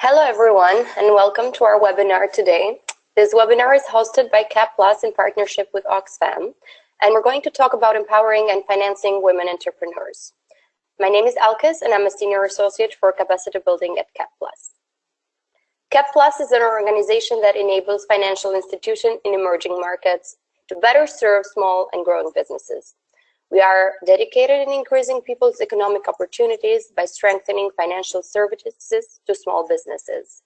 Hello everyone, and welcome to our webinar today. This webinar is hosted by CapPlus in partnership with Oxfam, and we're going to talk about empowering and financing women entrepreneurs. My name is Alkis, and I'm a Senior Associate for Capacity Building at CapPlus. CapPlus is an organization that enables financial institutions in emerging markets to better serve small and growing businesses. We are dedicated in increasing people's economic opportunities by strengthening financial services to small businesses.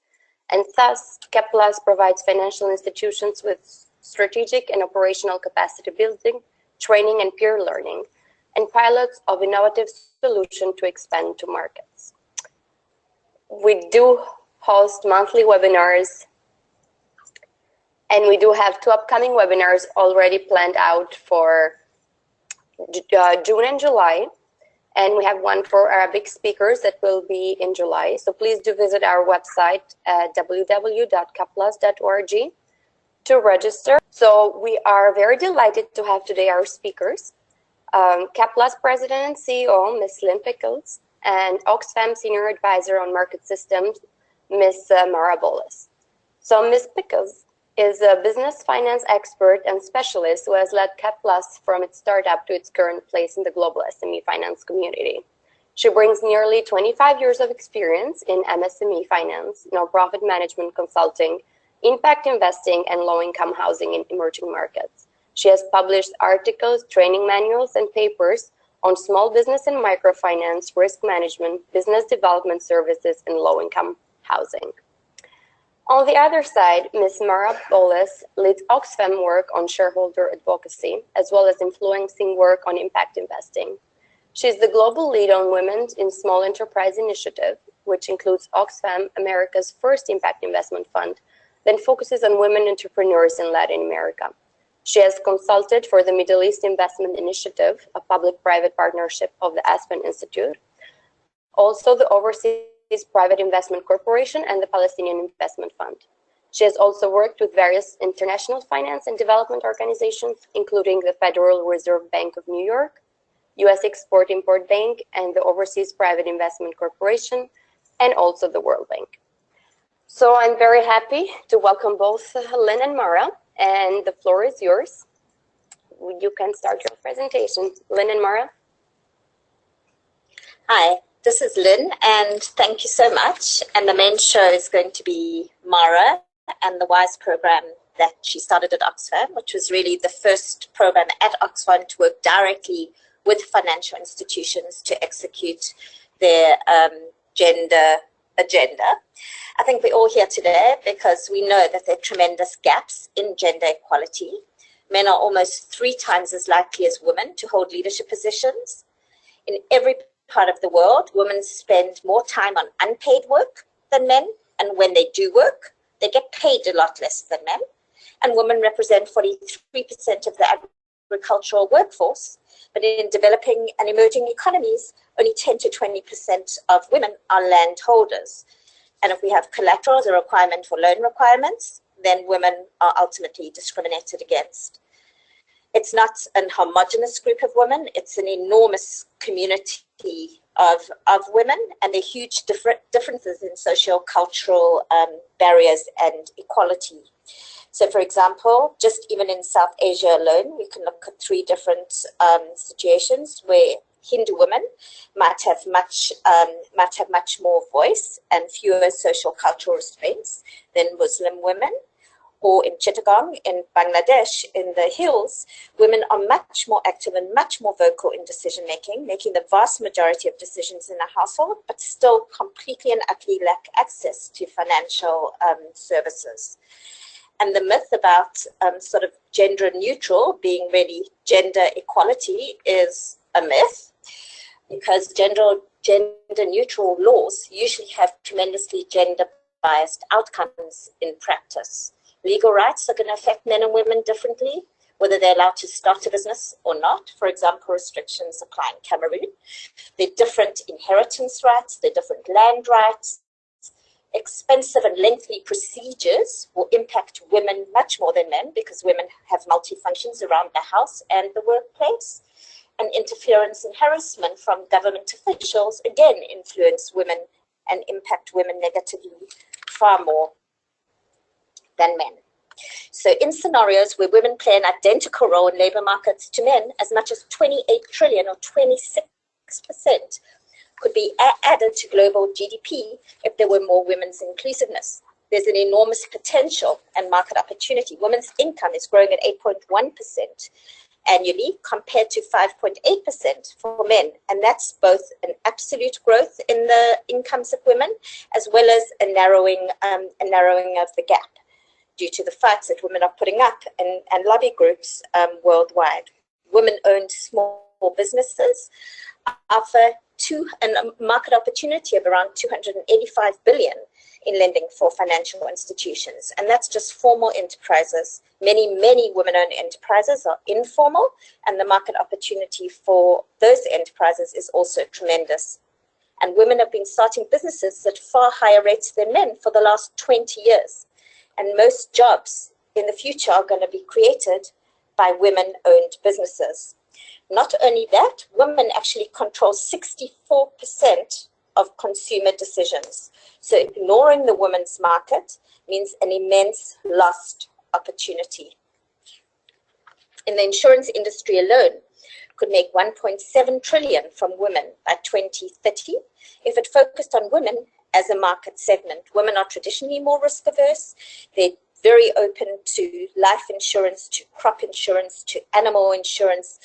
And thus, CapPlus provides financial institutions with strategic and operational capacity building, training and peer learning, and pilots of innovative solutions to expand to markets. We do host monthly webinars, and we do have 2 upcoming webinars already planned out for June and July, and we have one for Arabic speakers that will be in July. So please do visit our website at www.capplus.org to register. So we are very delighted to have today our speakers, CapPlus President and CEO, Ms. Lynn Pikholz, and Oxfam Senior Advisor on Market Systems, Ms. Bolis. So Ms. Pikholz is a business finance expert and specialist who has led CapPlus from its startup to its current place in the global SME finance community. She brings nearly 25 years of experience in MSME finance, nonprofit management consulting, impact investing, and low-income housing in emerging markets. She has published articles, training manuals, and papers on small business and microfinance, risk management, business development services, and low-income housing. On the other side, Ms. Bolis leads Oxfam work on shareholder advocacy, as well as influencing work on impact investing. She is the global lead on Women in Small Enterprise Initiative, which includes Oxfam America's first impact investment fund, that focuses on women entrepreneurs in Latin America. She has consulted for the Middle East Investment Initiative, a public-private partnership of the Aspen Institute, also the Overseas Private Investment Corporation and the Palestinian Investment Fund. She has also worked with various international finance and development organizations, including the Federal Reserve Bank of New York, U.S. Export-Import Bank, and the Overseas Private Investment Corporation, and also the World Bank. So I'm very happy to welcome both Lynn and Mara, and the floor is yours. You can start your presentation. Lynn and Mara. Hi. This is Lynn, and thank you so much. And the main show is going to be Mara and the WISE program that she started at Oxfam, which was really the first program at Oxfam to work directly with financial institutions to execute their gender agenda. I think we're all here today because we know that there are tremendous gaps in gender equality. Men are almost 3 times as likely as women to hold leadership positions. In every part of the world, women spend more time on unpaid work than men, and when they do work, they get paid a lot less than men. And women represent 43% of the agricultural workforce, but in developing and emerging economies, only 10 to 20% of women are landholders. And if we have collateral as a requirement for loan requirements, then women are ultimately discriminated against. It's not an homogenous group of women, it's an enormous community of women, and there are huge differences in socio-cultural barriers and equality. So for example, just even in South Asia alone, we can look at 3 different situations where Hindu women might have much more voice and fewer social cultural restraints than Muslim women. Or in Chittagong, in Bangladesh, in the hills, women are much more active and much more vocal in decision-making, making the vast majority of decisions in a household, but still completely and utterly lack access to financial services. And the myth about sort of gender neutral being really gender equality is a myth, because gender neutral laws usually have tremendously gender-biased outcomes in practice. Legal rights are going to affect men and women differently, whether they're allowed to start a business or not. For example, restrictions apply in Cameroon. They're different inheritance rights, they're different land rights. Expensive and lengthy procedures will impact women much more than men because women have multi-functions around the house and the workplace. And interference and harassment from government officials, again, influence women and impact women negatively far more than men. So in scenarios where women play an identical role in labor markets to men, as much as 28 trillion or 26% could be added to global GDP if there were more women's inclusiveness. There's an enormous potential and market opportunity. Women's income is growing at 8.1% annually compared to 5.8% for men. And that's both an absolute growth in the incomes of women as well as a narrowing of the gap due to the fights that women are putting up and lobby groups worldwide. Women-owned small businesses offer a market opportunity of around 285 billion in lending for financial institutions. And that's just formal enterprises. Many women-owned enterprises are informal, and the market opportunity for those enterprises is also tremendous. And women have been starting businesses at far higher rates than men for the last 20 years. And most jobs in the future are going to be created by women-owned businesses. Not only that, women actually control 64% of consumer decisions. So ignoring the women's market means an immense lost opportunity. In the insurance industry alone, could make 1.7 trillion from women by 2030 if it focused on women as a market segment. Women are traditionally more risk averse. They're very open to life insurance, to crop insurance, to animal insurance,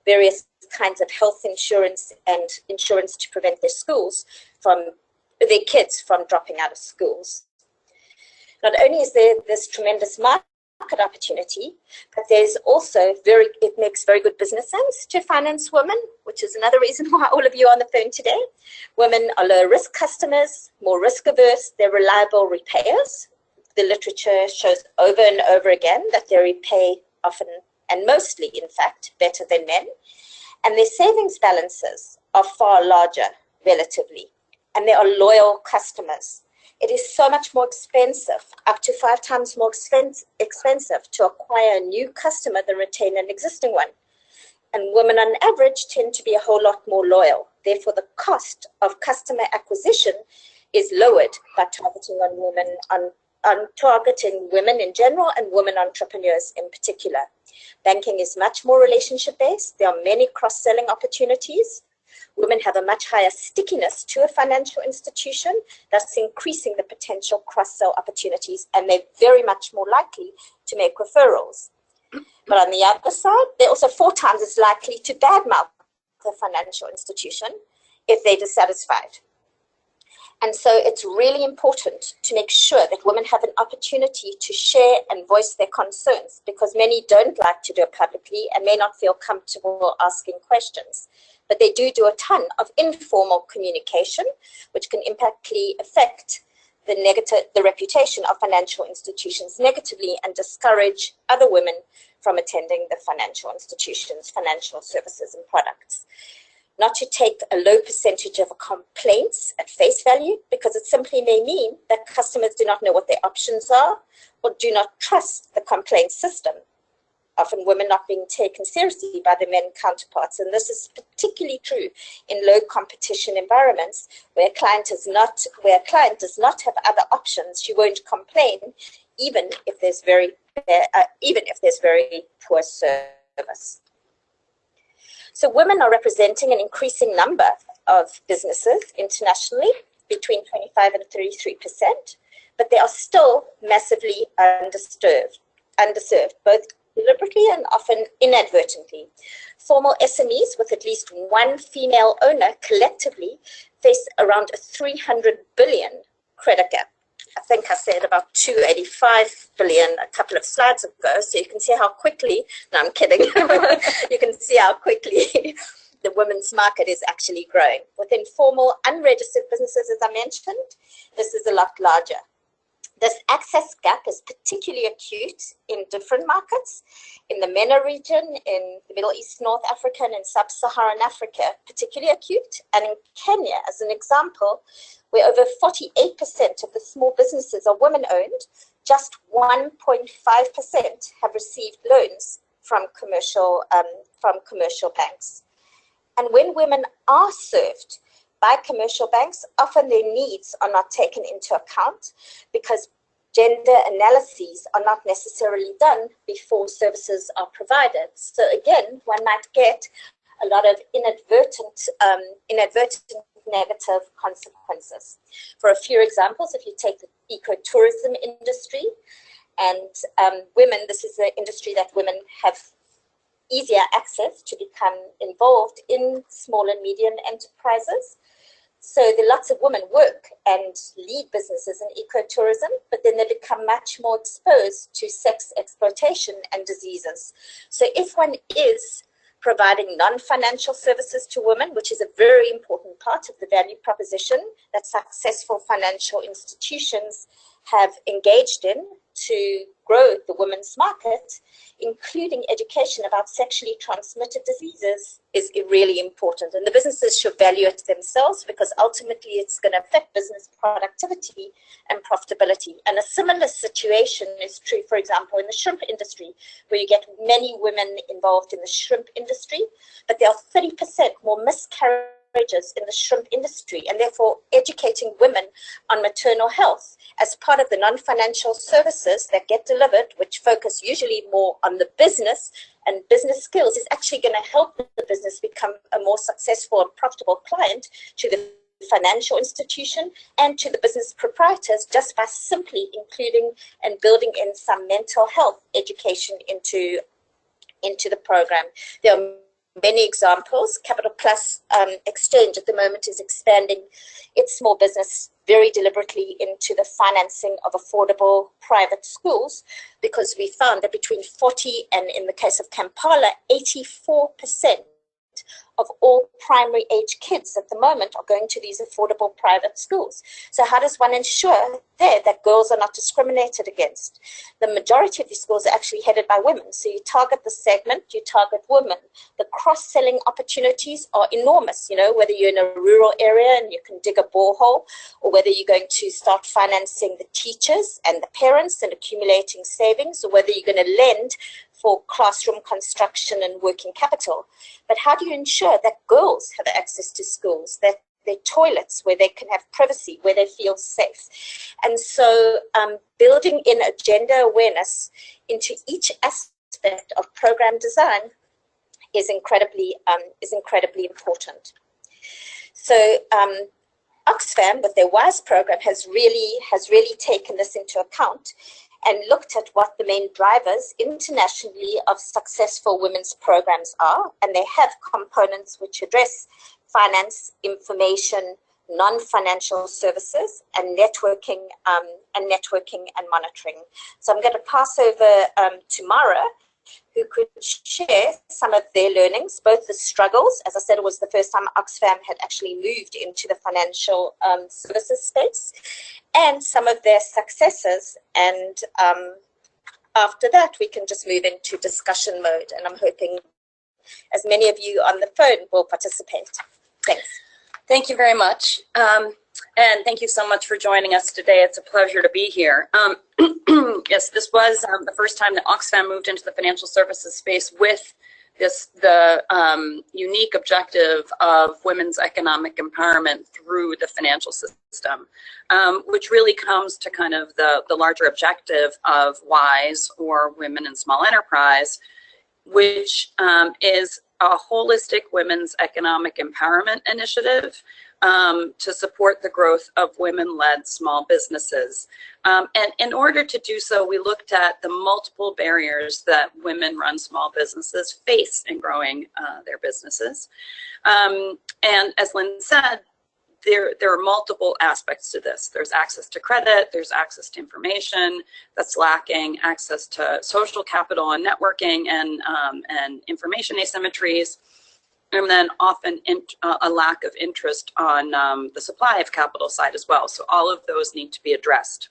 various kinds of health insurance and insurance to prevent their kids from dropping out of schools. Not only is there this tremendous market opportunity, but there's also it makes very good business sense to finance women, which is another reason why all of you are on the phone today. Women are low risk customers, more risk averse, they're reliable repayers. The literature shows over and over again that they repay often and mostly, in fact, better than men. And their savings balances are far larger relatively, and they are loyal customers. It is so much more expensive, up to 5 times more expensive to acquire a new customer than retain an existing one. And women on average tend to be a whole lot more loyal. Therefore, the cost of customer acquisition is lowered by targeting targeting women in general and women entrepreneurs in particular. Banking is much more relationship-based. There are many cross-selling opportunities. Women have a much higher stickiness to a financial institution, thus increasing the potential cross-sell opportunities, and they're very much more likely to make referrals. But on the other side, they're also 4 times as likely to badmouth the financial institution if they're dissatisfied. And so it's really important to make sure that women have an opportunity to share and voice their concerns, because many don't like to do it publicly and may not feel comfortable asking questions. But they do a ton of informal communication, which can impactly affect the reputation of financial institutions negatively and discourage other women from attending the financial institutions, financial services and products. Not to take a low percentage of complaints at face value, because it simply may mean that customers do not know what their options are or do not trust the complaint system. Often women not being taken seriously by their men counterparts. And this is particularly true in low competition environments where a client does not have other options. She won't complain even if there's very poor service. So women are representing an increasing number of businesses internationally, between 25 and 33%, but they are still massively underserved, both deliberately and often inadvertently. Formal SMEs with at least one female owner collectively face around a 300 billion credit gap. I think I said about 285 billion a couple of slides ago, so you can see how quickly, no, I'm kidding, you can see how quickly the women's market is actually growing. With informal, unregistered businesses, as I mentioned, this is a lot larger. This access gap is particularly acute in different markets. In the MENA region, in the Middle East, North Africa, and in Sub-Saharan Africa, particularly acute. And in Kenya, as an example, where over 48% of the small businesses are women-owned, just 1.5% have received loans from commercial banks. And when women are served, by commercial banks, often their needs are not taken into account because gender analyses are not necessarily done before services are provided. So again, one might get a lot of inadvertent negative consequences. For a few examples, if you take the ecotourism industry, and women, this is the industry that women have easier access to become involved in small and medium enterprises. So there are lots of women work and lead businesses in ecotourism, but then they become much more exposed to sex exploitation and diseases. So if one is providing non-financial services to women, which is a very important part of the value proposition that successful financial institutions have engaged in to grow the women's market, including education about sexually transmitted diseases, is really important. And the businesses should value it themselves because ultimately it's going to affect business productivity and profitability. And a similar situation is true, for example, in the shrimp industry, where you get many women involved in the shrimp industry, but there are 30% more miscarriages in the shrimp industry, and therefore educating women on maternal health as part of the non-financial services that get delivered, which focus usually more on the business and business skills, is actually going to help the business become a more successful and profitable client to the financial institution and to the business proprietors, just by simply including and building in some mental health education into the program. There are many examples. CapPlus Exchange at the moment is expanding its small business very deliberately into the financing of affordable private schools, because we found that between 40 and, in the case of Kampala, 84% of all primary age kids at the moment are going to these affordable private schools. So how does one ensure there that girls are not discriminated against? The majority of these schools are actually headed by women. So you target the segment, you target women. The cross-selling opportunities are enormous, you know, whether you're in a rural area and you can dig a borehole, or whether you're going to start financing the teachers and the parents and accumulating savings, or whether you're going to lend for classroom construction and working capital. But how do you ensure that girls have access to schools, that their toilets, where they can have privacy, where they feel safe? And so building in a gender awareness into each aspect of program design is incredibly important. So Oxfam, with their WISE program, has really taken this into account and looked at what the main drivers internationally of successful women's programs are. And they have components which address finance, information, non-financial services, and networking and monitoring. So I'm going to pass over to Mara, who could share some of their learnings, both the struggles. As I said, it was the first time Oxfam had actually moved into the financial services space, and some of their successes. And after that, we can just move into discussion mode. And I'm hoping as many of you on the phone will participate. Thanks. Thank you very much. And thank you so much for joining us today. It's a pleasure to be here. Yes, this was the first time that Oxfam moved into the financial services space with the unique objective of women's economic empowerment through the financial system, which really comes to kind of the larger objective of WISE, or Women in Small Enterprise, which is a holistic women's economic empowerment initiative to support the growth of women-led small businesses. And in order to do so, we looked at the multiple barriers that women-run small businesses face in growing their businesses. And as Lynn said, there are multiple aspects to this. There's access to credit, there's access to information that's lacking, access to social capital and networking, and information asymmetries, and then often a lack of interest on the supply of capital side as well. So all of those need to be addressed.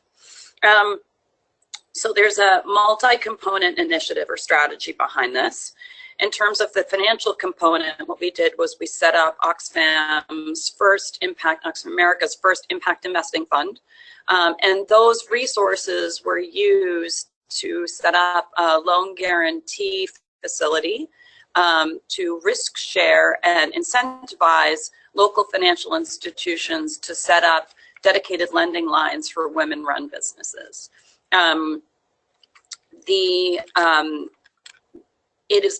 So there's a multi-component initiative or strategy behind this. In terms of the financial component, what we did was we set up Oxfam America's first impact investing fund. And those resources were used to set up a loan guarantee facility to risk share and incentivize local financial institutions to set up dedicated lending lines for women-run businesses.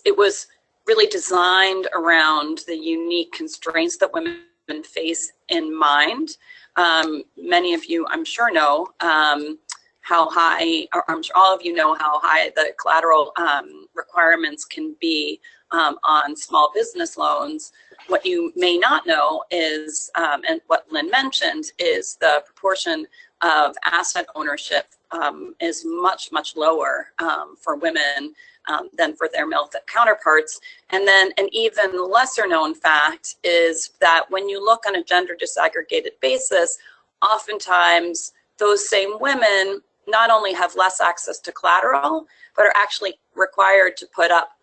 It was really designed around the unique constraints that women face in mind. Many of you, I'm sure, know how high, or I'm sure all of you know how high the collateral requirements can be on small business loans. What you may not know is, and what Lynn mentioned, is the proportion of asset ownership is much, much lower for women than for their male counterparts. And then an even lesser known fact is that when you look on a gender disaggregated basis, oftentimes those same women not only have less access to collateral, but are actually required to put up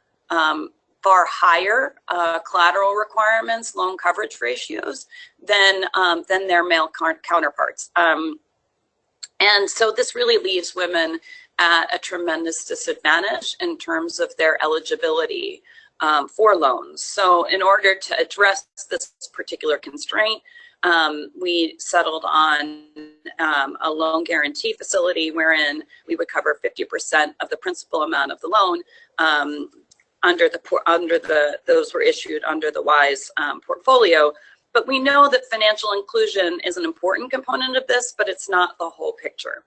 far higher collateral requirements, loan coverage ratios than their male counterparts. And so this really leaves women at a tremendous disadvantage in terms of their eligibility for loans. So in order to address this particular constraint, we settled on a loan guarantee facility wherein we would cover 50% of the principal amount of the loan. Those were issued under the WISE portfolio. But we know that financial inclusion is an important component of this, but it's not the whole picture.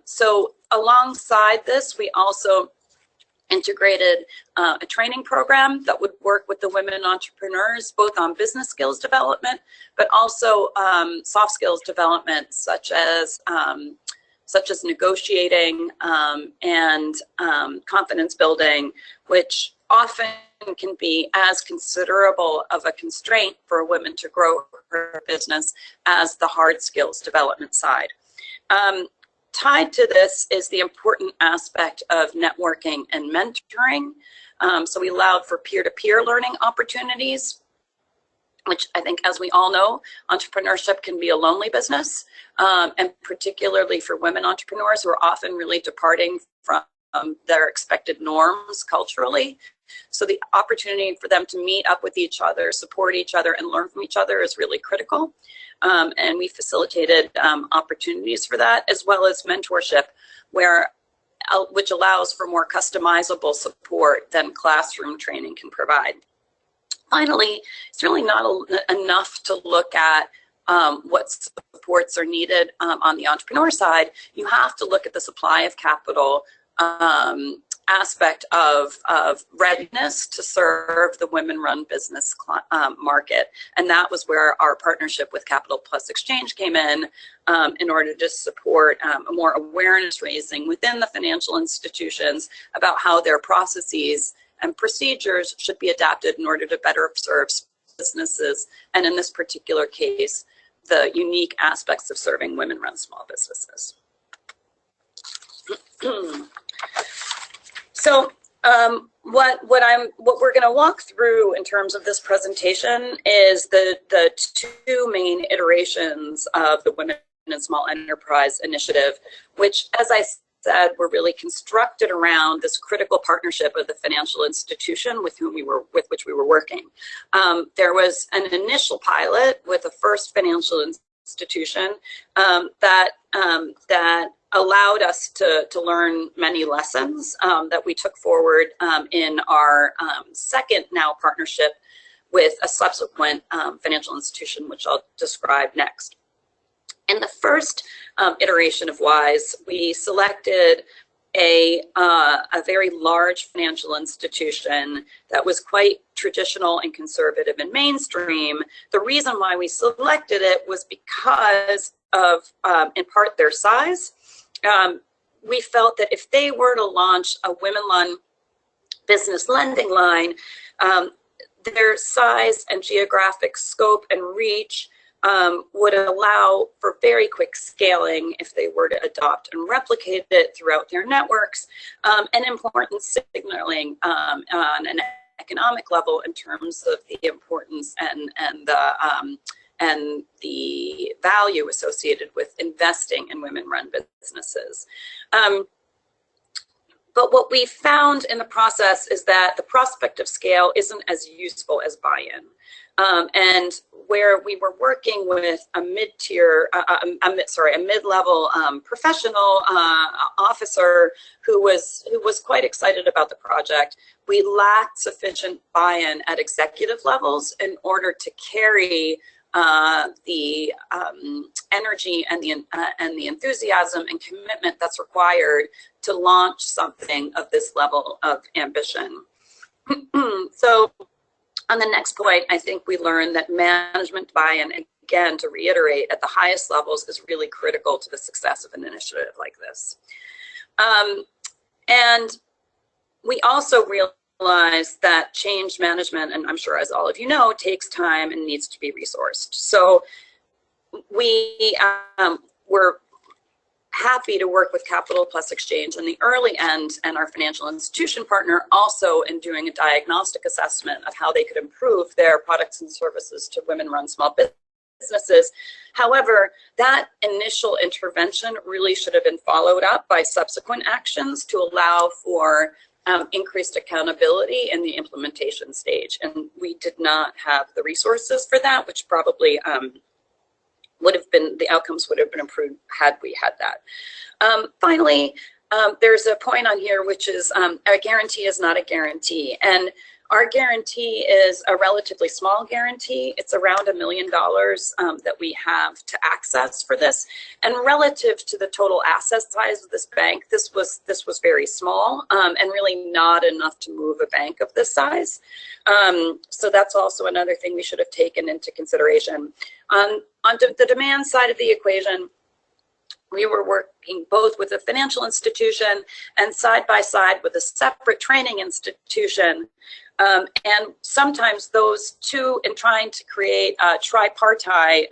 So alongside this, we also integrated a training program that would work with the women entrepreneurs, both on business skills development, but also soft skills development, such as negotiating and confidence building, which often can be as considerable of a constraint for a woman to grow her business as the hard skills development side. Tied to this is the important aspect of networking and mentoring. So we allowed for peer-to-peer learning opportunities, which I think, as we all know, entrepreneurship can be a lonely business, and particularly for women entrepreneurs who are often really departing from their expected norms culturally. So the opportunity for them to meet up with each other, support each other, and learn from each other is really critical. And we facilitated opportunities for that, as well as mentorship, which allows for more customizable support than classroom training can provide. Finally, it's really not enough to look at what supports are needed on the entrepreneur side. You have to look at the supply of capital aspect of readiness to serve the women-run business market. And that was where our partnership with CapPlus Exchange came in order to support a more awareness raising within the financial institutions about how their processes and procedures should be adapted in order to better serve businesses, and in this particular case, the unique aspects of serving women-run small businesses. So what we're going to walk through in terms of this presentation is the two main iterations of the Women in Small Enterprise Initiative, which, as I said, were really constructed around this critical partnership of the financial institution with which we were working. There was an initial pilot with the first financial institution that allowed us to learn many lessons that we took forward in our second now partnership with a subsequent financial institution, which I'll describe next. In the first iteration of WISE, we selected a very large financial institution that was quite traditional and conservative and mainstream. The reason why we selected it was because of, in part, their size. We felt that if they were to launch a women-run business lending line, their size and geographic scope and reach would allow for very quick scaling if they were to adopt and replicate it throughout their networks, and important signaling on an economic level in terms of the importance and the value associated with investing in women-run businesses. But what we found in the process is that the prospect of scale isn't as useful as buy-in. and where we were working with a mid-tier, a mid-level professional officer who was quite excited about the project. We lacked sufficient buy-in at executive levels in order to carry the energy and the enthusiasm and commitment that's required to launch something of this level of ambition. So on the next point, I think we learned that management buy-in, again, to reiterate, at the highest levels is really critical to the success of an initiative like this. And we also realized that change management, and I'm sure as all of you know, takes time and needs to be resourced. So we were happy to work with CapPlus Exchange in the early end and our financial institution partner also in doing a diagnostic assessment of how they could improve their products and services to women-run small businesses. However, that initial intervention really should have been followed up by subsequent actions to allow for increased accountability in the implementation stage. And we did not have the resources for that, which probably would have been, the outcomes would have been improved had we had that. Finally, there's a point on here which is a guarantee is not a guarantee. And our guarantee is a relatively small guarantee. It's around $1 million that we have to access for this. And relative to the total asset size of this bank, this was very small and really not enough to move a bank of this size. So that's also another thing we should have taken into consideration. On the demand side of the equation, we were working both with a financial institution and side by side with a separate training institution. And sometimes those two, in trying to create a tripartite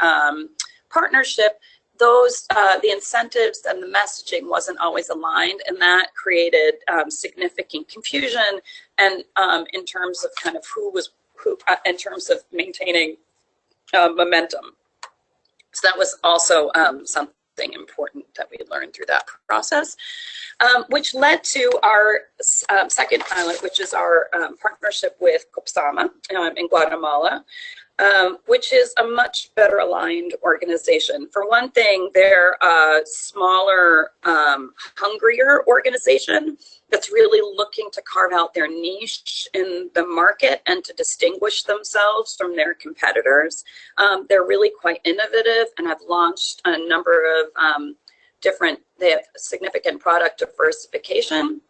partnership, the incentives and the messaging wasn't always aligned, and that created significant confusion and in terms of kind of who in terms of maintaining momentum. So that was also something important that we learned through that process, which led to our second pilot, which is our partnership with COPSAMA in Guatemala, which is a much better aligned organization. For one thing, they're a smaller, hungrier organization that's really looking to carve out their niche in the market and to distinguish themselves from their competitors. They're really quite innovative and have launched a number of they have significant product diversification.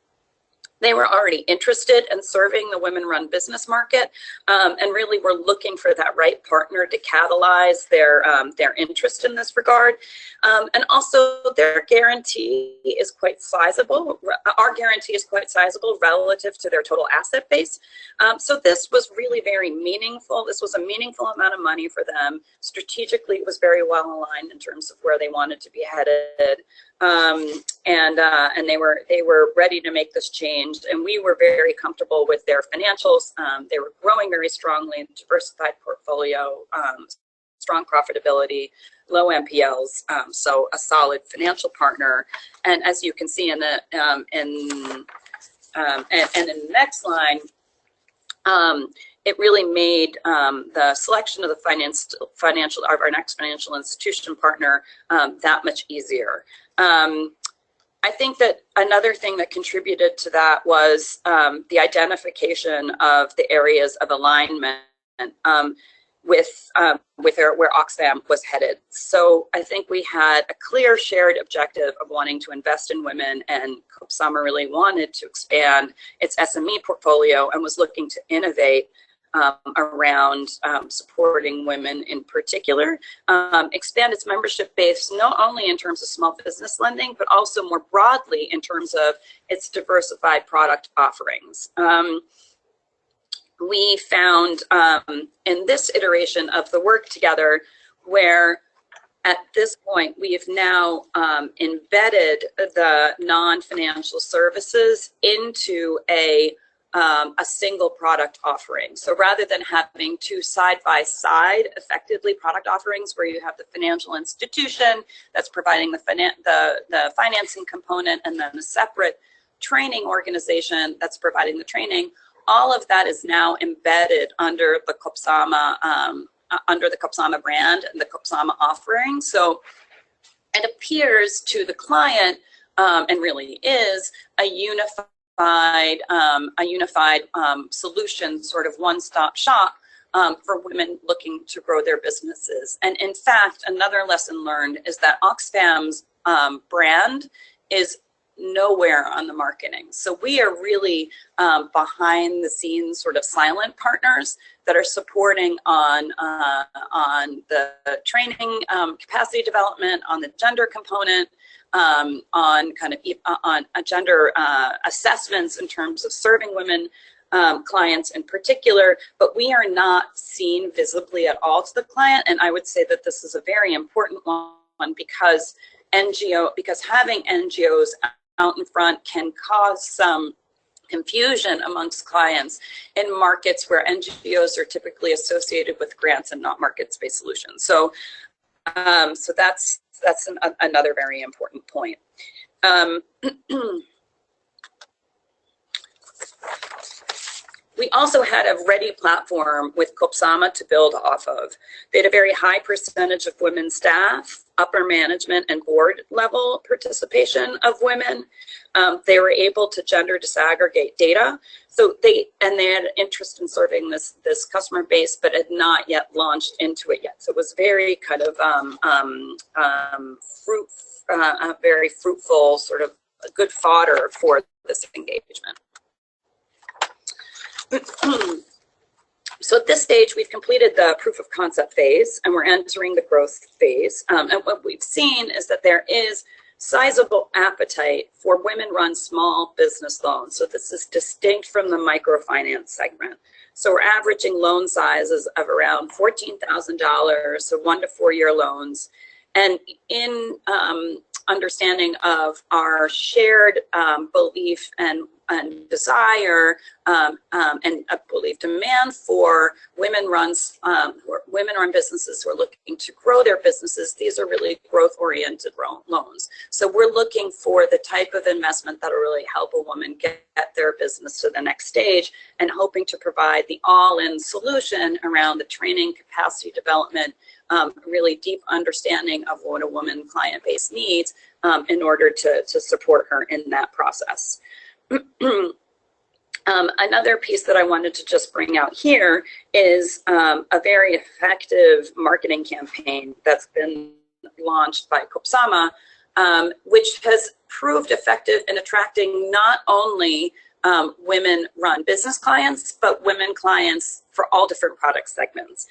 They were already interested in serving the women-run business market and really were looking for that right partner to catalyze their interest in this regard. And also their guarantee is quite sizable. Our guarantee is quite sizable relative to their total asset base. So this was really very meaningful. This was a meaningful amount of money for them. Strategically, it was very well aligned in terms of where they wanted to be headed. And they were ready to make this change, and we were very comfortable with their financials. They were growing very strongly, diversified portfolio, strong profitability, low NPLs, so a solid financial partner. And as you can see in the in the next line, it really made the selection of the our next financial institution partner that much easier. I think that another thing that contributed to that was the identification of the areas of alignment with where Oxfam was headed. So I think we had a clear shared objective of wanting to invest in women, and COPSAMA really wanted to expand its SME portfolio and was looking to innovate around supporting women in particular, expand its membership base, not only in terms of small business lending, but also more broadly in terms of its diversified product offerings. We found in this iteration of the work together, where at this point we have now embedded the non-financial services into a single product offering. So rather than having two side-by-side effectively product offerings where you have the financial institution that's providing the financing component and then a separate training organization that's providing the training, all of that is now embedded under the CapPlus brand and the CapPlus offering. So it appears to the client, and really is, a unified solution, sort of one-stop shop for women looking to grow their businesses. And in fact, another lesson learned is that Oxfam's brand is nowhere on the marketing. So we are really behind the scenes, sort of silent partners that are supporting on the training, capacity development, on the gender component, on gender assessments in terms of serving women clients in particular, but we are not seen visibly at all to the client. And I would say that this is a very important one because having NGOs out in front can cause some confusion amongst clients in markets where NGOs are typically associated with grants and not market-based solutions. So, that's another very important point. We also had a ready platform with CapPlus to build off of. They had a very high percentage of women staff, upper management and board level participation of women. They were able to gender disaggregate data. So they had an interest in serving this customer base, but had not yet launched into it yet. So it was very kind of very fruitful, sort of a good fodder for this engagement. So at this stage, we've completed the proof of concept phase and we're entering the growth phase. And what we've seen is that there is sizable appetite for women-run small business loans. So this is distinct from the microfinance segment. So we're averaging loan sizes of around $14,000, so 1 to 4 year loans. And in understanding of our shared belief and desire and I believe demand for women-run businesses who are looking to grow their businesses, these are really growth-oriented loans. So we're looking for the type of investment that will really help a woman get their business to the next stage, and hoping to provide the all-in solution around the training, capacity development, really deep understanding of what a woman client base needs in order to support her in that process. Another piece that I wanted to just bring out here is a very effective marketing campaign that's been launched by CapPlus, which has proved effective in attracting not only women-run business clients, but women clients for all different product segments.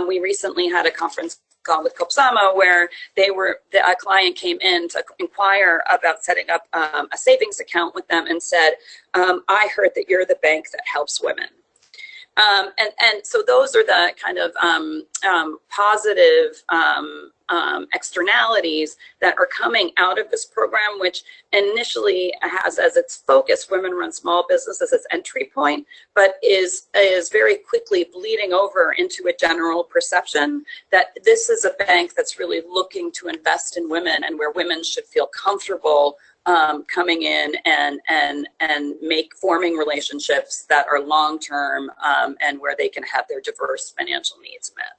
We recently had a conference call with CapPlus where a client came in to inquire about setting up a savings account with them and said, I heard that you're the bank that helps women. And so those are the kind of positive externalities that are coming out of this program, which initially has as its focus women-run small business as its entry point, but is very quickly bleeding over into a general perception that this is a bank that's really looking to invest in women, and where women should feel comfortable coming in and forming relationships that are long-term and where they can have their diverse financial needs met.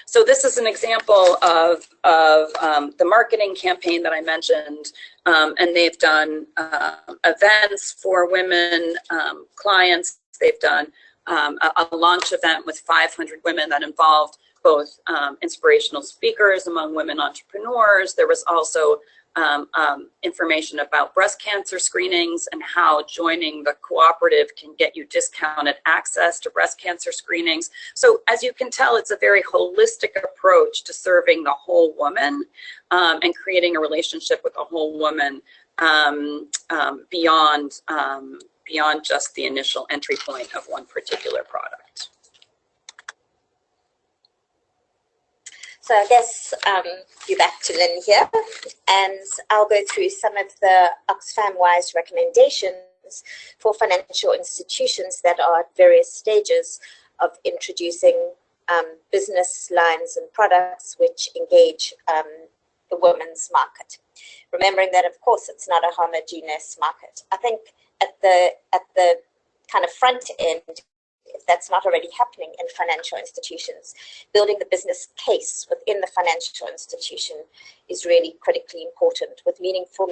So this is an example of the marketing campaign that I mentioned, and they've done events for women clients. They've done a launch event with 500 women that involved both inspirational speakers among women entrepreneurs. There was also information about breast cancer screenings and how joining the cooperative can get you discounted access to breast cancer screenings. So as you can tell, it's a very holistic approach to serving the whole woman and creating a relationship with the whole woman beyond just the initial entry point of one particular product. So I guess you're back to Lynn here, and I'll go through some of the Oxfam-wise recommendations for financial institutions that are at various stages of introducing business lines and products which engage the women's market. Remembering that, of course, it's not a homogeneous market. I think at the kind of front end, if that's not already happening in financial institutions. Building the business case within the financial institution is really critically important, with meaningful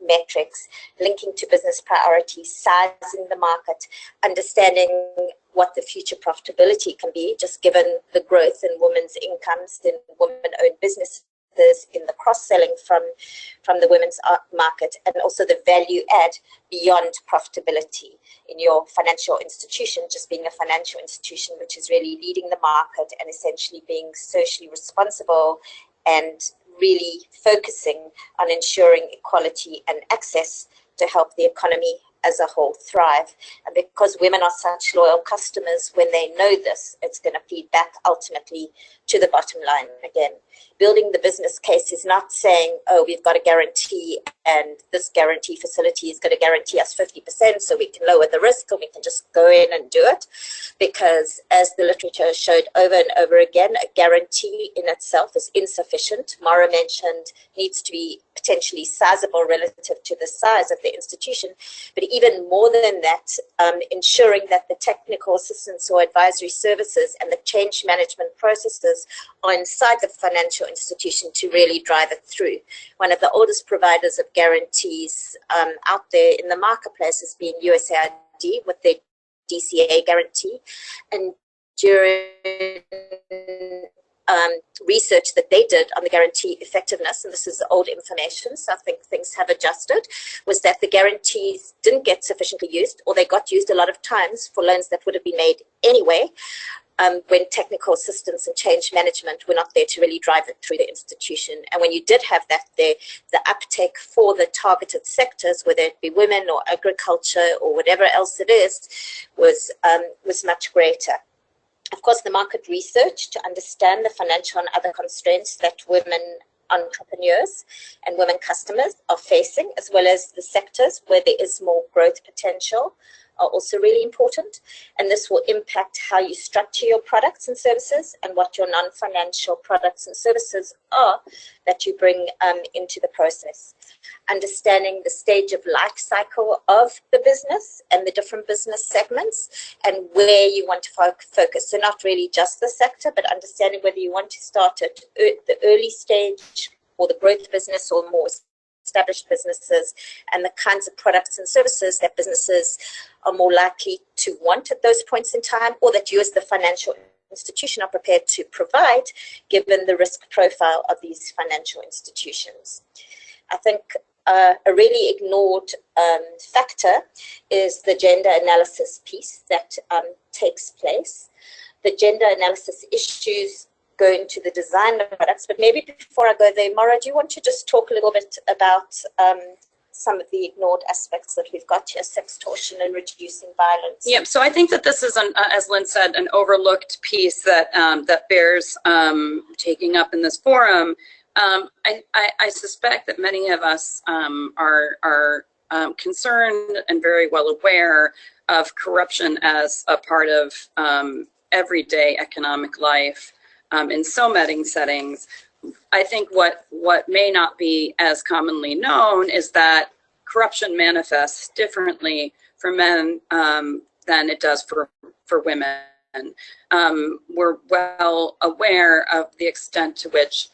metrics, linking to business priorities, sizing the market, understanding what the future profitability can be, just given the growth in women's incomes in women-owned businesses, in the cross-selling from the women's market, and also the value add beyond profitability in your financial institution, just being a financial institution which is really leading the market and essentially being socially responsible and really focusing on ensuring equality and access to help the economy as a whole thrive. And because women are such loyal customers, when they know this, it's going to feed back ultimately to the bottom line again. Building the business case is not saying, oh, we've got a guarantee and this guarantee facility is going to guarantee us 50% so we can lower the risk and we can just go in and do it. Because as the literature showed over and over again, a guarantee in itself is insufficient. Mara mentioned needs to be potentially sizable relative to the size of the institution. But even more than that, ensuring that the technical assistance or advisory services and the change management processes are inside the financial institution to really drive it through. One of the oldest providers of guarantees out there in the marketplace has been USAID with their DCA guarantee. And during research that they did on the guarantee effectiveness, and this is old information, so I think things have adjusted, was that the guarantees didn't get sufficiently used, or they got used a lot of times for loans that would have been made anyway, when technical assistance and change management were not there to really drive it through the institution. And when you did have that there, the uptake for the targeted sectors, whether it be women or agriculture or whatever else it is, was much greater. Of course, the market research to understand the financial and other constraints that women entrepreneurs and women customers are facing, as well as the sectors where there is more growth potential, are also really important. And this will impact how you structure your products and services and what your non-financial products and services are that you bring into the process. Understanding the stage of life cycle of the business and the different business segments and where you want to focus. So not really just the sector, but understanding whether you want to start at the early stage or the growth business or more established businesses, and the kinds of products and services that businesses are more likely to want at those points in time, or that you as the financial institution are prepared to provide given the risk profile of these financial institutions. I think a really ignored factor is the gender analysis piece that takes place. The gender analysis issues go into the design of products, but maybe before I go there, Mara, do you want to just talk a little bit about some of the ignored aspects that we've got here, sextortion and reducing violence? Yeah, so I think that this is, as Lynn said, an overlooked piece that that bears taking up in this forum. I suspect that many of us are concerned and very well aware of corruption as a part of everyday economic life in so many settings. I think what may not be as commonly known is that corruption manifests differently for men than it does for women. We're well aware of the extent to which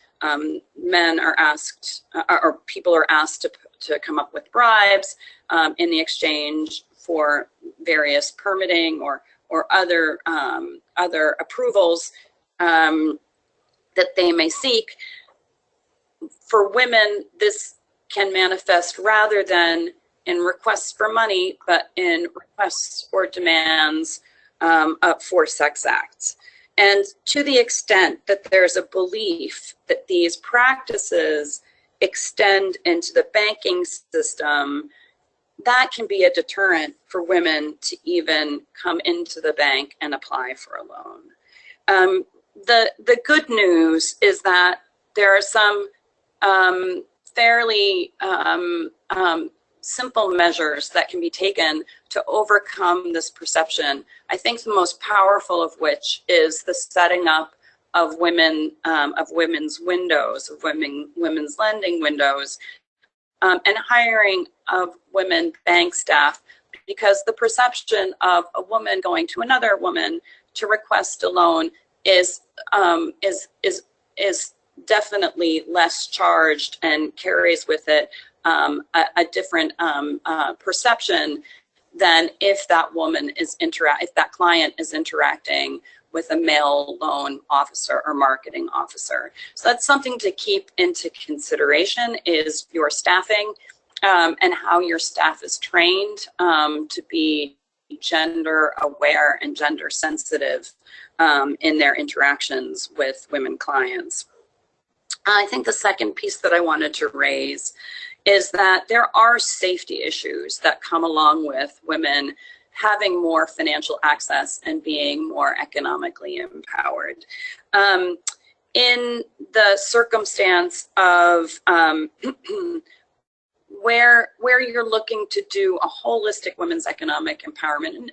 men are asked, or people are asked to come up with bribes in the exchange for various permitting or other approvals that they may seek. For women, this can manifest rather than in requests for money, but in requests or demands for sex acts. And to the extent that there's a belief that these practices extend into the banking system, that can be a deterrent for women to even come into the bank and apply for a loan. The good news is that there are some fairly simple measures that can be taken to overcome this perception. I think the most powerful of which is the setting up of women's windows, of women's lending windows, and hiring of women bank staff, because the perception of a woman going to another woman to request a loan is definitely less charged and carries with it a different perception than if that client is interacting with a male loan officer or marketing officer. So that's something to keep into consideration, is your staffing and how your staff is trained to be gender aware and gender sensitive in their interactions with women clients. I think the second piece that I wanted to raise is that there are safety issues that come along with women having more financial access and being more economically empowered. In the circumstance of where you're looking to do a holistic women's economic empowerment,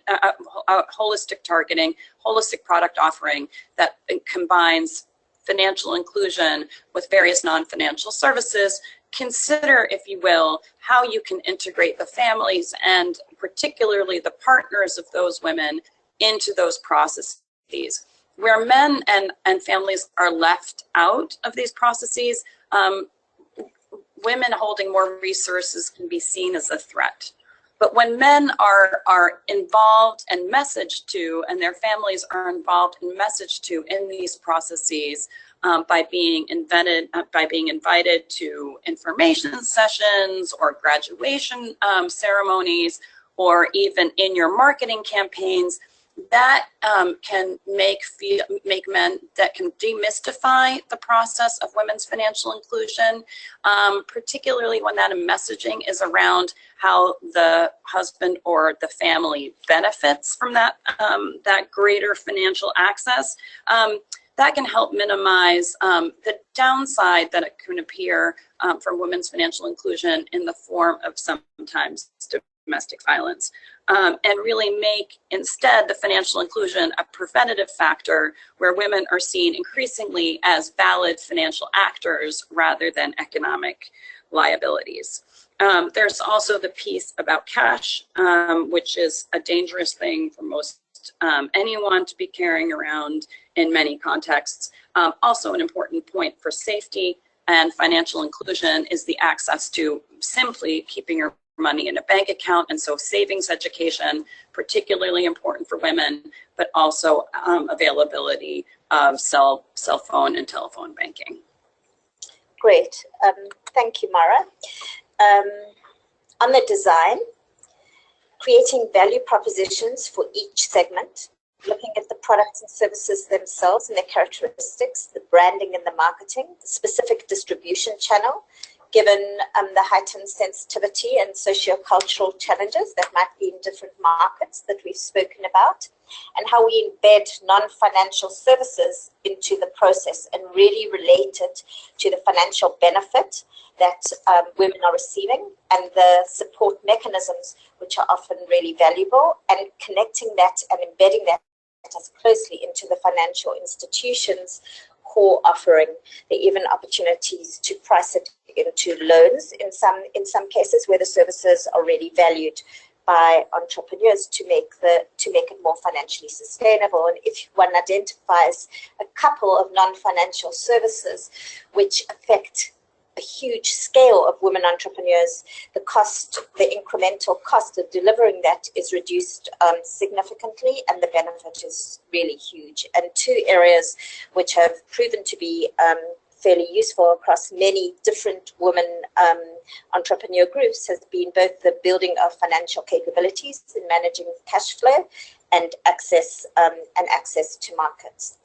holistic targeting, holistic product offering that combines financial inclusion with various non-financial services, consider, if you will, how you can integrate the families and particularly the partners of those women into those processes. Where men and families are left out of these processes, women holding more resources can be seen as a threat. But when men are involved and messaged to, and their families are involved and messaged to in these processes by being invited to information sessions or graduation ceremonies, or even in your marketing campaigns, that can make men, that can demystify the process of women's financial inclusion, particularly when that messaging is around how the husband or the family benefits from that, that greater financial access. That can help minimize the downside that it can appear from women's financial inclusion in the form of sometimes domestic violence, and really make instead the financial inclusion a preventative factor where women are seen increasingly as valid financial actors rather than economic liabilities. There's also the piece about cash, which is a dangerous thing for most anyone to be carrying around in many contexts. Also an important point for safety and financial inclusion is the access to simply keeping your money in a bank account, and so savings education, particularly important for women, but also availability of cell phone and telephone banking. Great, thank you, Mara. On the design, creating value propositions for each segment, looking at the products and services themselves and their characteristics, the branding and the marketing, the specific distribution channel, given the heightened sensitivity and socio-cultural challenges that might be in different markets that we've spoken about, and how we embed non-financial services into the process and really relate it to the financial benefit that women are receiving and the support mechanisms, which are often really valuable, and connecting that and embedding that as closely into the financial institutions' core offering. There are even opportunities to price it into loans in some cases where the services are really valued by entrepreneurs to make it more financially sustainable. And if one identifies a couple of non-financial services which affect a huge scale of women entrepreneurs, the incremental cost of delivering that is reduced significantly, and the benefit is really huge. And two areas which have proven to be fairly useful across many different women entrepreneur groups has been both the building of financial capabilities in managing cash flow and access to markets.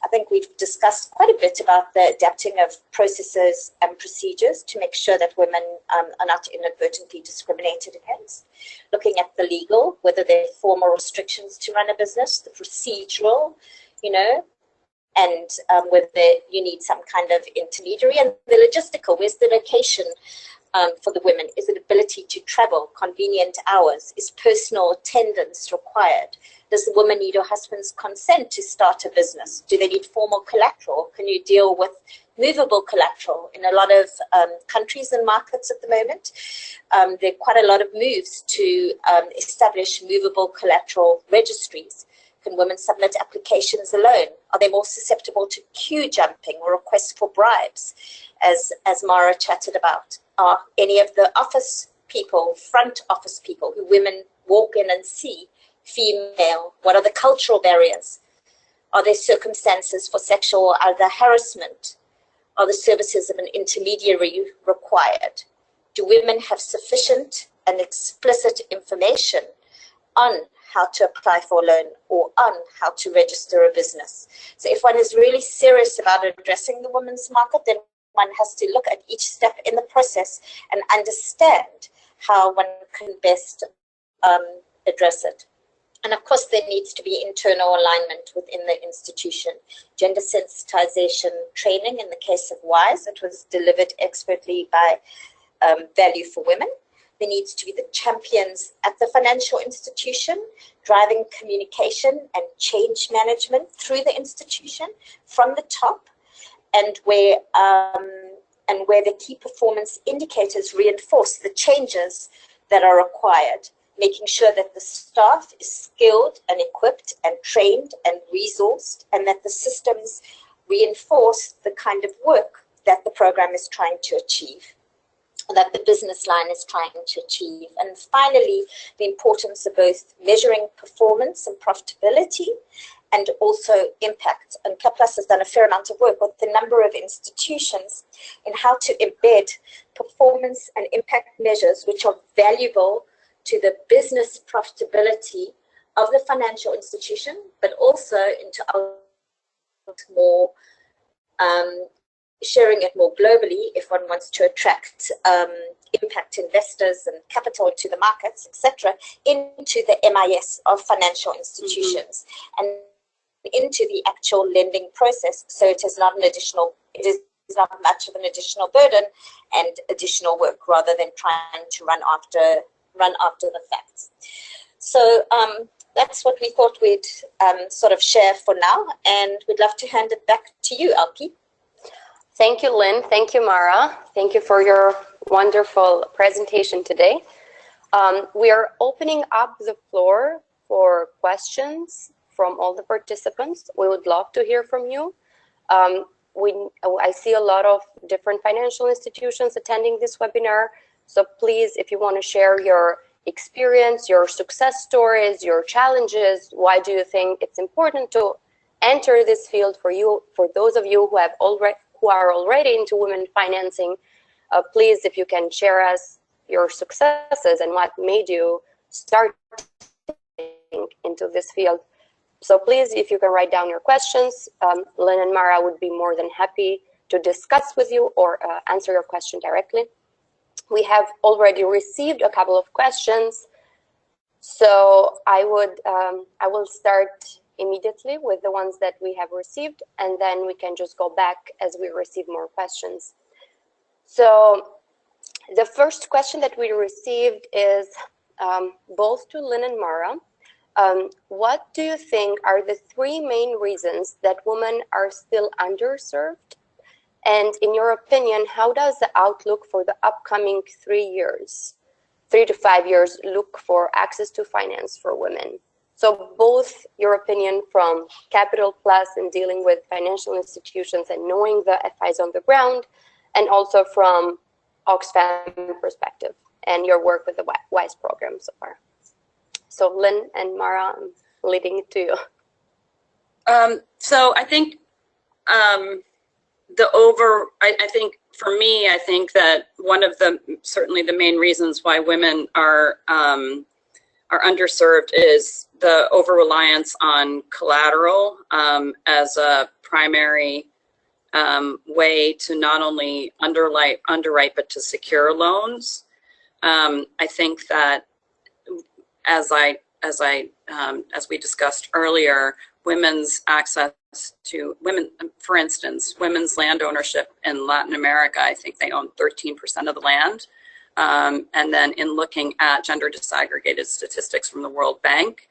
I think we've discussed quite a bit about the adapting of processes and procedures to make sure that women are not inadvertently discriminated against. Looking at the legal, whether there are formal restrictions to run a business, the procedural, and whether you need some kind of intermediary, and the logistical, where's the location for the women? Is it ability to travel, convenient hours? Is personal attendance required? Does the woman need her husband's consent to start a business? Do they need formal collateral? Can you deal with movable collateral? In a lot of countries and markets at the moment, there are quite a lot of moves to establish movable collateral registries. Can women submit applications alone? Are they more susceptible to queue jumping or requests for bribes, as Mara chatted about? Are any of the office people, front office people who women walk in and see, female? What are the cultural barriers? Are there circumstances for sexual or other harassment? Are the services of an intermediary required? Do women have sufficient and explicit information on how to apply for a loan or on how to register a business? So if one is really serious about addressing the women's market, then one has to look at each step in the process and understand how one can best address it. And of course, there needs to be internal alignment within the institution. Gender sensitization training, in the case of WISE, it was delivered expertly by Value for Women. There needs to be the champions at the financial institution driving communication and change management through the institution from the top, and where the key performance indicators reinforce the changes that are required, making sure that the staff is skilled and equipped and trained and resourced, and that the systems reinforce the kind of work that the program is trying to achieve, that the business line is trying to achieve. And finally, the importance of both measuring performance and profitability and also impact. And CapPlus has done a fair amount of work with a number of institutions in how to embed performance and impact measures which are valuable to the business profitability of the financial institution, but also into more sharing it more globally if one wants to attract impact investors and capital into the markets, etc., into the MIS of financial institutions and into the actual lending process. So it is not not much of an additional burden and additional work, rather than trying to run after the facts. So that's what we thought we'd sort of share for now, and we'd love to hand it back to you, Alpi. Thank you, Lynn. Thank you, Mara. Thank you for your wonderful presentation today. We are opening up the floor for questions from all the participants. We would love to hear from you. I see a lot of different financial institutions attending this webinar. So please, if you want to share your experience, your success stories, your challenges, why do you think it's important to enter this field for you, for those of you who are already into women financing, please, if you can share us your successes and what made you start into this field. So please, if you can write down your questions, Lynn and Mara would be more than happy to discuss with you or answer your question directly. We have already received a couple of questions, so I will start immediately with the ones that we have received, and then we can just go back as we receive more questions. So the first question that we received is both to Lynn and Mara. What do you think are the 3 main reasons that women are still underserved? And in your opinion, how does the outlook for the upcoming 3 to 5 years look for access to finance for women? So both your opinion from CapPlus in dealing with financial institutions and knowing the FIs on the ground, and also from Oxfam perspective and your work with the WISE program so far. So Lynn and Mara, I'm leading it to you. So I think I think for me, I think that one of certainly the main reasons why women are underserved is the over-reliance on collateral as a primary way to not only underwrite but to secure loans. I think that as we discussed earlier, women's access to women, for instance, women's land ownership in Latin America. I think they own 13% of the land. And then in looking at gender disaggregated statistics from the World Bank,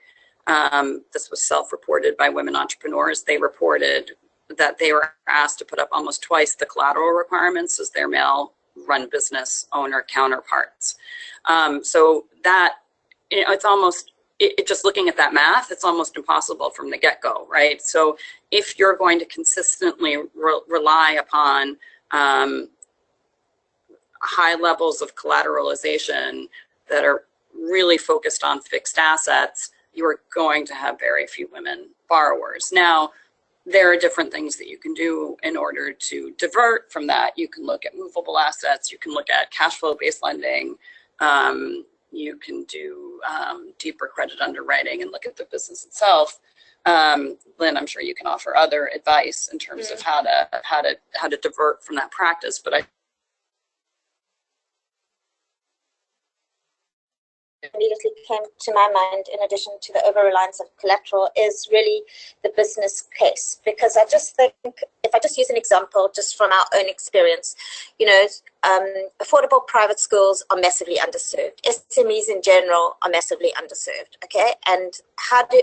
this was self-reported by women entrepreneurs. They reported that they were asked to put up almost twice the collateral requirements as their male-run business owner counterparts. So that, it's almost, just looking at that math, it's almost impossible from the get-go, right? So if you're going to consistently rely upon high levels of collateralization that are really focused on fixed assets, you are going to have very few women borrowers. Now, there are different things that you can do in order to divert from that. You can look at movable assets. You can look at cash flow-based lending. You can do deeper credit underwriting and look at the business itself. Lynn, I'm sure you can offer other advice in terms of how to divert from that practice. But I immediately came to my mind, in addition to the over-reliance of collateral, is really the business case. Because I just think, if I just use an example just from our own experience, you know, affordable private schools are massively underserved. SMEs in general are massively underserved, okay? And how do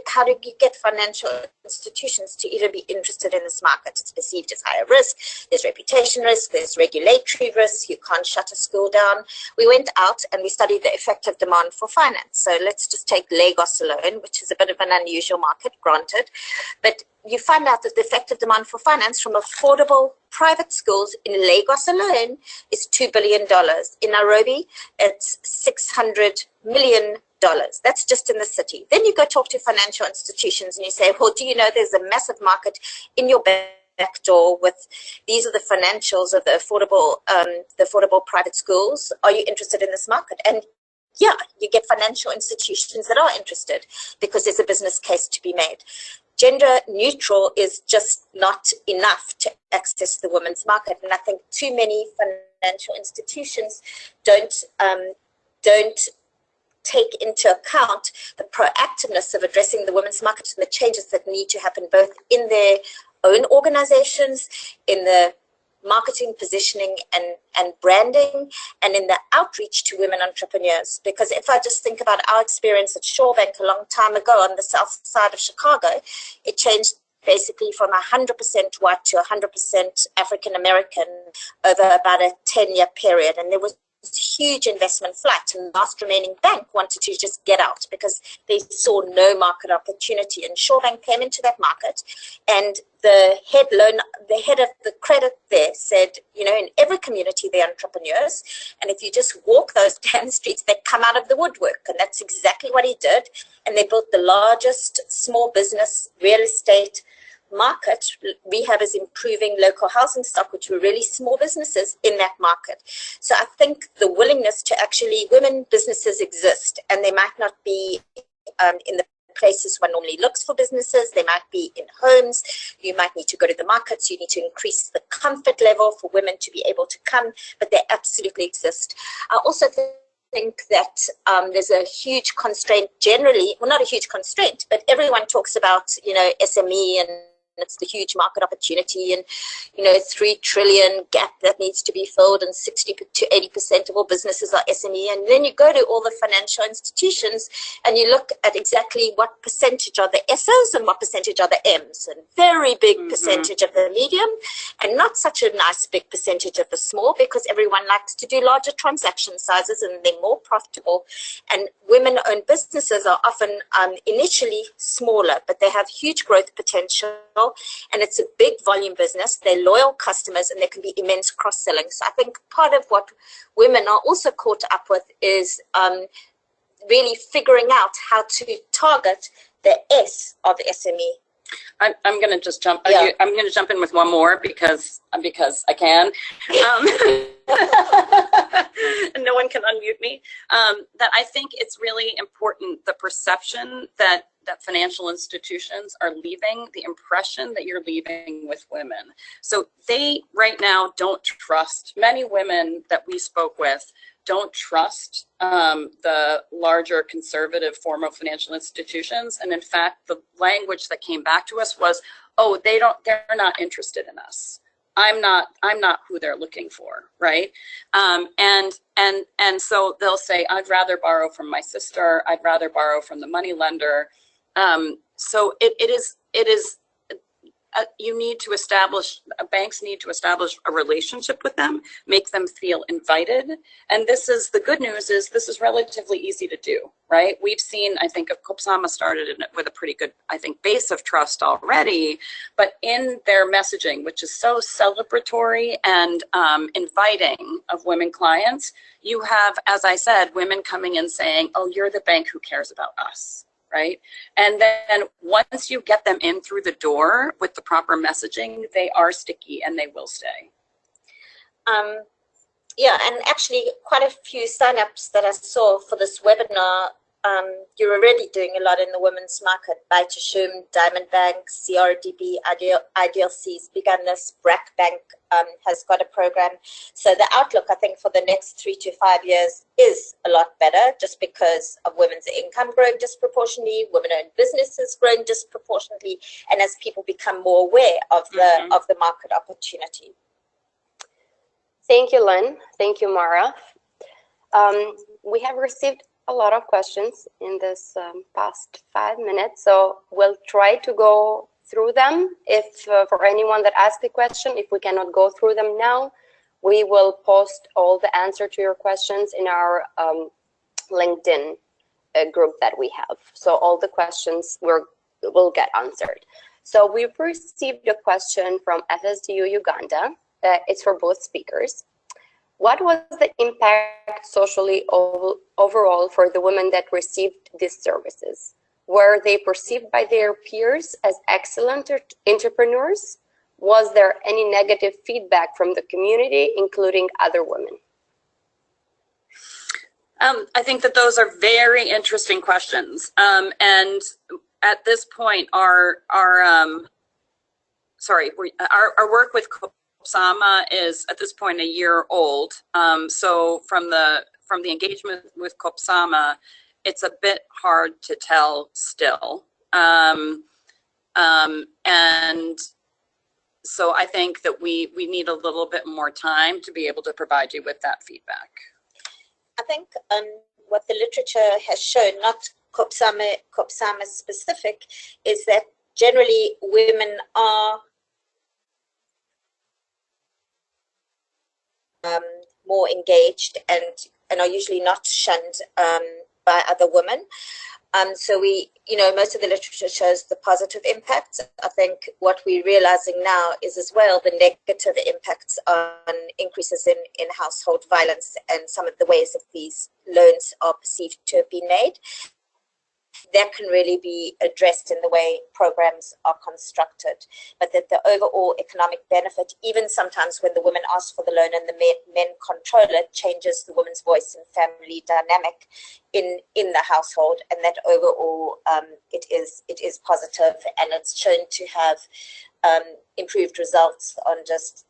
you get financial institutions to even be interested in this market? It's perceived as higher risk, there's reputation risk, there's regulatory risk, you can't shut a school down. We went out and we studied the effective demand for finance. So let's just take Lagos alone, which is a bit of an unusual market, granted, but you find out that the effective demand for finance from affordable private schools in Lagos alone is $2 billion. In Nairobi, it's $600 million. That's just in the city. Then you go talk to financial institutions and you say, well, do you know there's a massive market in your back door with these are the financials of the affordable private schools. Are you interested in this market? And yeah, you get financial institutions that are interested because there's a business case to be made. Gender neutral is just not enough to access the women's market. And I think too many financial institutions don't take into account the proactiveness of addressing the women's market and the changes that need to happen both in their own organizations, in the marketing, positioning, and branding, and in the outreach to women entrepreneurs. Because if I just think about our experience at Shawbank a long time ago on the south side of Chicago, it changed basically from 100% white to 100% African American over about a 10-year period. And there was huge investment flight, and the last remaining bank wanted to just get out because they saw no market opportunity. And Shawbank came into that market, and the head of the credit there said, you know, in every community there are entrepreneurs, and if you just walk those damn streets, they come out of the woodwork. And that's exactly what he did. And they built the largest small business real estate market. Rehab is improving local housing stock, which were really small businesses in that market. So I think the willingness to actually, women businesses exist, and they might not be in the places one normally looks for businesses. They might be in homes. You might need to go to the markets. You need to increase the comfort level for women to be able to come, but they absolutely exist. I also think that there's a huge constraint generally, well, not a huge constraint, but everyone talks about, you know, SME and it's the huge market opportunity and, you know, 3 trillion gap that needs to be filled, and 60 to 80% of all businesses are SME. And then you go to all the financial institutions and you look at exactly what percentage are the S's and what percentage are the M's, and very big percentage of the medium and not such a nice big percentage of the small, because everyone likes to do larger transaction sizes and they're more profitable. And women-owned businesses are often initially smaller, but they have huge growth potential. And it's a big volume business. They're loyal customers, and there can be immense cross-selling. So I think part of what women are also caught up with is really figuring out how to target the S of the SME. I'm going to just jump. Yeah. I'm going to jump in with one more because I can. No one can unmute me, that I think it's really important, the perception that financial institutions are leaving, the impression that you're leaving with women. So they right now don't trust, many women that we spoke with don't trust the larger conservative formal financial institutions. And in fact, the language that came back to us was, oh, they're not interested in us. I'm not who they're looking for, right? And so they'll say, I'd rather borrow from my sister. I'd rather borrow from the money lender. So it is you need to establish, banks need to establish a relationship with them, make them feel invited. And this is, the good news is this is relatively easy to do, right? We've seen, I think, Guatemala started with a pretty good, I think, base of trust already, but in their messaging, which is so celebratory and inviting of women clients, you have, as I said, women coming in saying, oh, you're the bank who cares about us. Right? And then once you get them in through the door with the proper messaging, they are sticky and they will stay. Yeah, and actually quite a few signups that I saw for this webinar. You're already doing a lot in the women's market. Baitashum, Diamond Bank, CRDB, IDLC's begun this. BRAC Bank has got a program. So the outlook, I think, for the next 3 to 5 years is a lot better, just because of women's income growing disproportionately, women-owned businesses growing disproportionately, and as people become more aware of the market opportunity. Thank you, Lynn. Thank you, Mara. We have received a lot of questions in this past 5 minutes, so we'll try to go through them. If for anyone that asked a question, if we cannot go through them now, we will post all the answer to your questions in our LinkedIn group that we have. So all the questions will get answered. So we've received a question from FSDU Uganda. It's for both speakers. What was the impact socially overall for the women that received these services? Were they perceived by their peers as excellent entrepreneurs? Was there any negative feedback from the community, including other women? I think that those are very interesting questions. And at this point, our work with Sama is at this point a year old. So from the engagement with Kopsama, it's a bit hard to tell still. And so I think that we need a little bit more time to be able to provide you with that feedback. I think what the literature has shown, not Kopsama specific, is that generally women are more engaged and are usually not shunned by other women. So most of the literature shows the positive impacts. I think what we're realizing now is as well the negative impacts on increases in household violence and some of the ways that these loans are perceived to have been made. That can really be addressed in the way programs are constructed, but that the overall economic benefit, even sometimes when the women ask for the loan and the men control it, changes the woman's voice and family dynamic in the household, and that overall it is positive, and it's shown to have improved results on just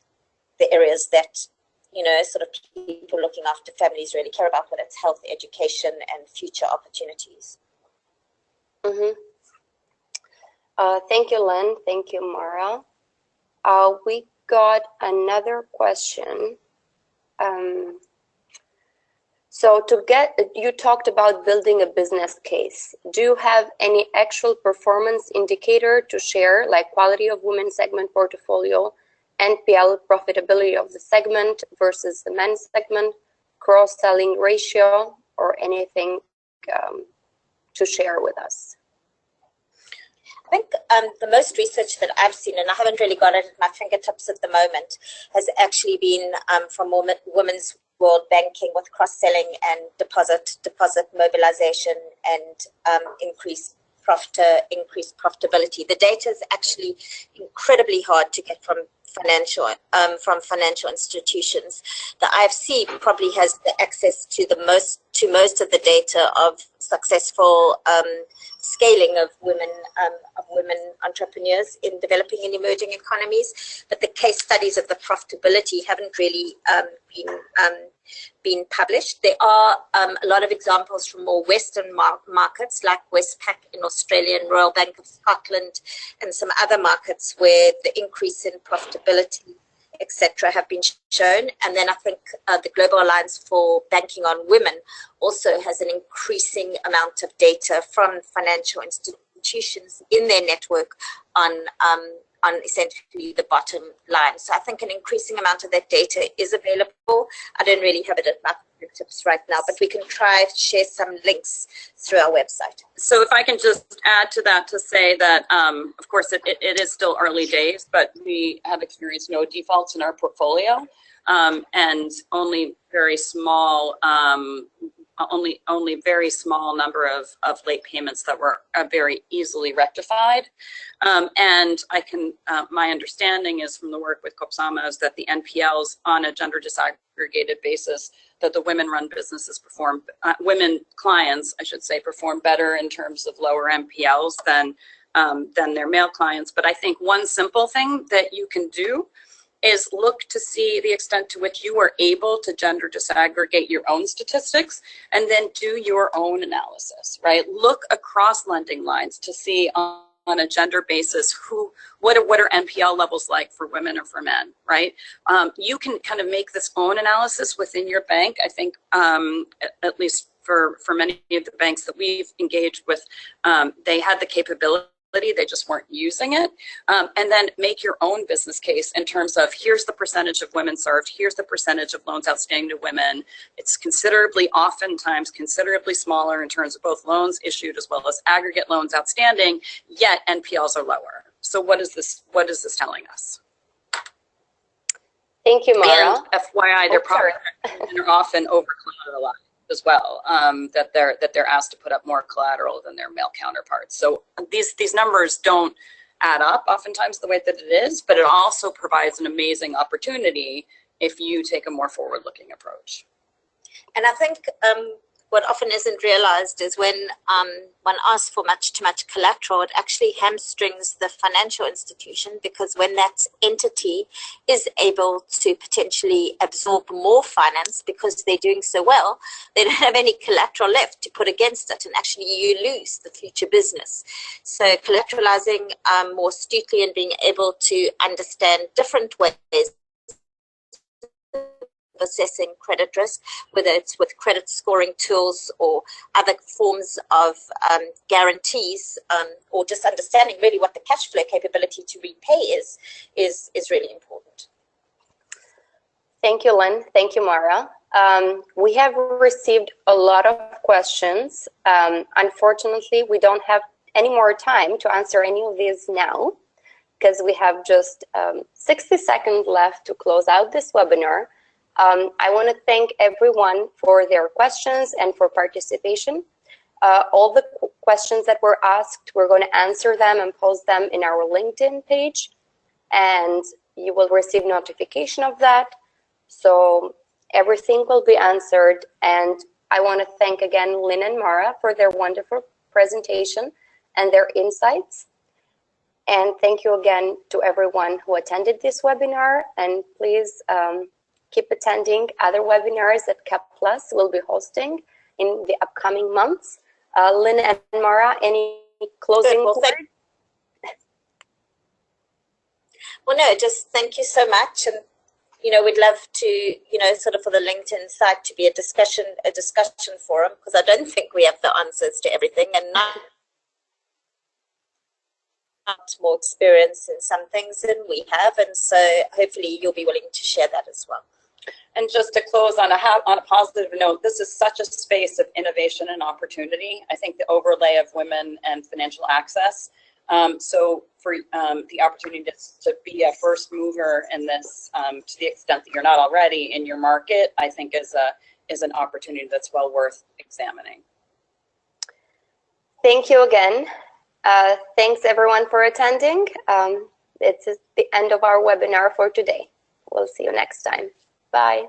the areas that sort of people looking after families really care about, whether it's health, education, and future opportunities. Thank you, Lynn. Thank you, Mara. We got another question. So you talked about building a business case. Do you have any actual performance indicator to share, like quality of women segment portfolio, NPL profitability of the segment versus the men's segment, cross-selling ratio, or anything to share with us? I think the most research that I've seen, and I haven't really got it at my fingertips at the moment, has actually been from Women's World Banking with cross-selling and deposit mobilization and increased increased profitability. The data is actually incredibly hard to get from financial institutions. The IFC probably has the access to most of the data of successful scaling of women entrepreneurs in developing and emerging economies, but the case studies of the profitability haven't really been published. There are a lot of examples from more Western markets like Westpac in Australia and Royal Bank of Scotland and some other markets where the increase in profitability, etc., have been shown. And then I think the Global Alliance for Banking on Women also has an increasing amount of data from financial institutions in their network on essentially the bottom line. So I think an increasing amount of that data is available. I don't really have it at my fingertips right now, but we can try to share some links through our website. So if I can just add to that to say that, of course, it is still early days, but we have experienced no defaults in our portfolio, and only very small very small number of late payments that were very easily rectified. And I can, my understanding is from the work with COPSAMA is that the NPLs on a gender disaggregated basis, that the women-run businesses perform, women clients, I should say, perform better in terms of lower NPLs than their male clients. But I think one simple thing that you can do is look to see the extent to which you are able to gender disaggregate your own statistics and then do your own analysis, right? Look across lending lines to see on a gender basis what are NPL levels like for women or for men, right? You can kind of make this own analysis within your bank. I think at least for many of the banks that we've engaged with, they had the capability. They just weren't using it, and then make your own business case in terms of here's the percentage of women served, here's the percentage of loans outstanding to women. It's oftentimes considerably smaller in terms of both loans issued as well as aggregate loans outstanding, yet NPLs are lower. So what is this telling us? Thank you, Mara. And FYI, they're often over-collateralized as well, that they're asked to put up more collateral than their male counterparts. So these numbers don't add up oftentimes the way that it is, but it also provides an amazing opportunity if you take a more forward-looking approach. And I think what often isn't realized is when one asks for too much collateral, it actually hamstrings the financial institution, because when that entity is able to potentially absorb more finance because they're doing so well, they don't have any collateral left to put against it, and actually you lose the future business. So collateralizing more astutely and being able to understand different ways assessing credit risk, whether it's with credit scoring tools or other forms of guarantees, or just understanding really what the cash flow capability to repay is really important. Thank you, Lynn. Thank you, Mara. We have received a lot of questions. Unfortunately, we don't have any more time to answer any of these now, because we have just 60 seconds left to close out this webinar. I want to thank everyone for their questions and for participation. All the questions that were asked, we're going to answer them and post them in our LinkedIn page, and you will receive notification of that. So everything will be answered. And I want to thank again Lynn and Mara for their wonderful presentation and their insights. And thank you again to everyone who attended this webinar. And please keep attending other webinars that CapPlus will be hosting in the upcoming months. Lynn and Mara, any closing words? Well, no, just thank you so much. And, you know, we'd love to, sort of for the LinkedIn site to be a discussion forum, because I don't think we have the answers to everything, and not more experience in some things than we have. And so hopefully you'll be willing to share that as well. And just to close on a positive note, this is such a space of innovation and opportunity. I think the overlay of women and financial access. So for the opportunity to be a first mover in this, to the extent that you're not already in your market, I think is an opportunity that's well worth examining. Thank you again. Thanks everyone for attending. It's the end of our webinar for today. We'll see you next time. Bye.